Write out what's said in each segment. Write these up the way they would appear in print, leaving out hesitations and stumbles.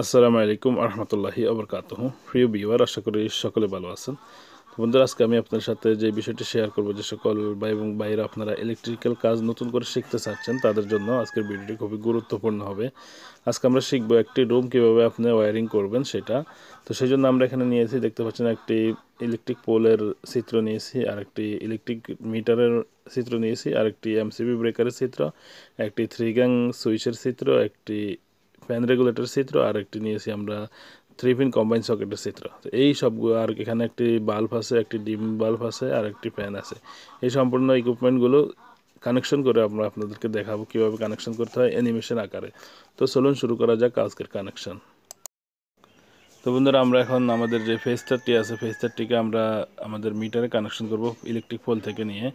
আসসালামু আলাইকুম আরহামতুল্লাহি আবরকাতুহু। প্রিয় ভিউয়ার, আশা করি সকলে ভালো আছেন। তো বন্ধুরা, আজকে আমি আপনার সাথে যে বিষয়টি শেয়ার করব, যে সকল ভাই এবং ভাইরা আপনারা ইলেকট্রিক্যাল কাজ নতুন করে শিখতে চাচ্ছেন তাদের জন্য আজকের ভিডিওটি খুবই গুরুত্বপূর্ণ হবে। আজকে আমরা শিখব একটি রুম কীভাবে আপনি ওয়্যারিং করবেন সেটা। তো সেই জন্য আমরা এখানে নিয়েছি, দেখতে পাচ্ছেন, একটি ইলেকট্রিক পোলের চিত্র নিয়েছি, আর একটি ইলেকট্রিক মিটারের চিত্র নিয়েছি, আর একটি এমসিবি ব্রেকারের চিত্র, একটি 3 গ্যাং সুইচের চিত্র, একটি ফ্যান রেগুলেটর চিত্র, আর একটি নিয়েছি আমরা 3 পিন কম্বাইন সকেটের চিত্র। তো এই সবগুলো, আর এখানে একটি বাল্ব আছে, একটি ডিম বাল্ব আছে, আর একটি ফ্যান আছে। এই সম্পূর্ণ ইকুইপমেন্টগুলো কানেকশন করে আমরা আপনাদেরকে দেখাবো কীভাবে কানেকশন করতে হয় অ্যানিমেশন আকারে। তো চলুন শুরু করা যাক আজকের কানেকশন। তো বন্ধুরা, আমরা এখন আমাদের যে ফেজটারটি আছে, ফেজটারটিকে আমরা আমাদের মিটারে কানেকশন করব ইলেকট্রিক পোল থেকে নিয়ে।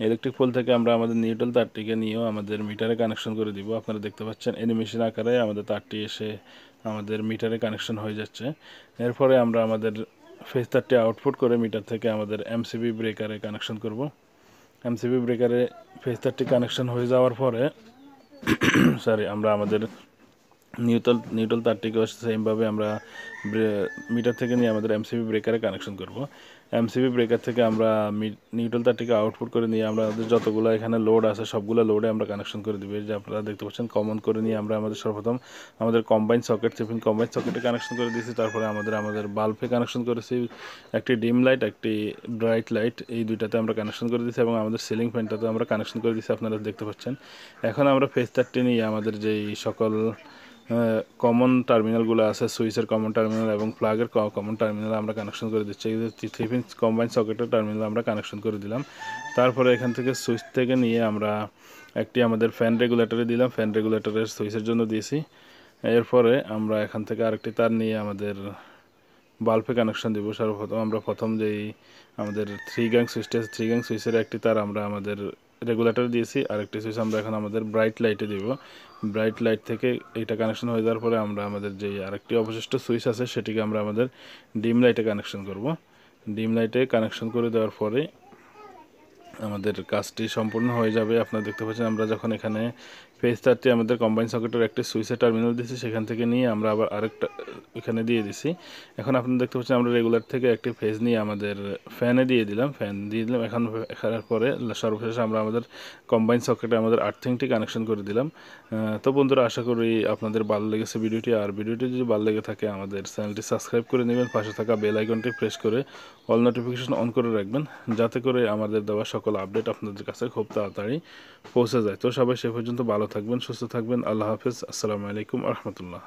ইলেকট্রিক পোল থেকে আমরা আমাদের নিউট্রাল তারটিকে নিয়েও আমাদের মিটারে কানেকশন করে দিব। আপনারা দেখতে পাচ্ছেন অ্যানিমেশন আকারে আমাদের তারটি এসে আমাদের মিটারে কানেকশন হয়ে যাচ্ছে। এরপরে আমরা আমাদের ফেজ তারটি আউটপুট করে মিটার থেকে আমাদের এমসিবি ব্রেকারে কানেকশন করব। এমসিবি ব্রেকারে ফেজ তারটি কানেকশন হয়ে যাওয়ার পরে আমরা আমাদের নিউট্রাল তারটিকেও সেমভাবে আমরা মিটার থেকে নিয়ে আমাদের এমসিবি ব্রেকারে কানেকশন করব। এমসিবি ব্রেকার থেকে আমরা নিউট্রাল তারটিকে আউটপুট করে নিয়ে আমরা আমাদের যতগুলো এখানে লোড আছে সবগুলো লোডে আমরা কানেকশন করে দিব। যে আপনারা দেখতে পাচ্ছেন, কমন করে নিয়ে আমরা সর্বপ্রথম আমাদের কম্বাইন সকেট, 3 পিন কম্বাইন সকেটে কানেকশন করে দিয়েছি। তারপরে আমাদের বাল্বে কানেকশন করেছি, একটি ডিম লাইট, একটি ব্রাইট লাইট, এই দুইটাতে আমরা কানেকশন করে দিয়েছি, এবং আমাদের সিলিং ফ্যানটাতে আমরা কানেকশন করে দিয়েছি, আপনারা দেখতে পাচ্ছেন। এখন আমরা ফেজ তারটি নিয়ে আমাদের যেই সকল কমন টার্মিনালগুলো আছে, সুইচের কমন টার্মিনাল এবং প্লাগের কমন টার্মিনাল আমরা কানেকশন করে দিচ্ছি। এই 3 পিন কম্বাইন সকেটের টার্মিনাল আমরা কানেকশন করে দিলাম। তারপরে এখান থেকে সুইচ থেকে নিয়ে আমরা একটি আমাদের ফ্যান রেগুলেটরে দিলাম, ফ্যান রেগুলেটরের সুইচের জন্য দিয়েছি। এরপরে আমরা এখান থেকে আরেকটি তার নিয়ে আমাদের বাল্বে কানেকশন দিব। সর্বপ্রথম আমরা যেই আমাদের 3 গ্যাং সুইচটা আছে, 3 গ্যাং সুইচের একটি তার আমরা আমাদের রেগুলেটর দিয়েছি, আরেকটি সুইচ আমরা এখন আমাদের ব্রাইট লাইটে দিব। ব্রাইট লাইট থেকে এইটা কানেকশন হয়ে যাওয়ার পরে আমরা আমাদের যেই আরেকটি অবশিষ্ট সুইচ আছে সেটিকে আমরা আমাদের ডিম লাইটে কানেকশন করব। ডিম লাইটে কানেকশন করে দেওয়ার পরে আমাদের কাজটি সম্পূর্ণ হয়ে যাবে। আপনারা দেখতে পাচ্ছেন, আমরা যখন এখানে ফেজ তারটি আমাদের কম্বাইন সকেটের একটি সুইচের টার্মিনাল দিয়েছি, সেখান থেকে নিয়ে আমরা আবার আরেকটা এখানে দিয়ে দিছি। এখন আপনারা দেখতে পাচ্ছেন, আমরা রেগুলার থেকে একটি ফেজ নিয়ে আমাদের ফ্যানে দিয়ে দিলাম, এখন এখানের পরে সর্বশেষে আমরা আমাদের কম্বাইন সকেটে আমাদের আর্থিংটি কানেকশন করে দিলাম। তো বন্ধুরা, আশা করি আপনাদের ভালো লেগেছে ভিডিওটি। আর ভিডিওটি যদি ভালো লেগে থাকে আমাদের চ্যানেলটি সাবস্ক্রাইব করে নেবেন, পাশে থাকা বেল আইকনটি প্রেস করে অল নোটিফিকেশন অন করে রাখবেন, যাতে করে আমাদের দেওয়া সকল আপডেট আপনাদের কাছে খুব তাড়াতাড়ি পৌঁছে যায়। তো সবাই সে পর্যন্ত ভালো থাকবেন, সুস্থ থাকবেন। আল্লাহ হাফেজ। আসসালামু আলাইকুম রহমতুল্লাহ।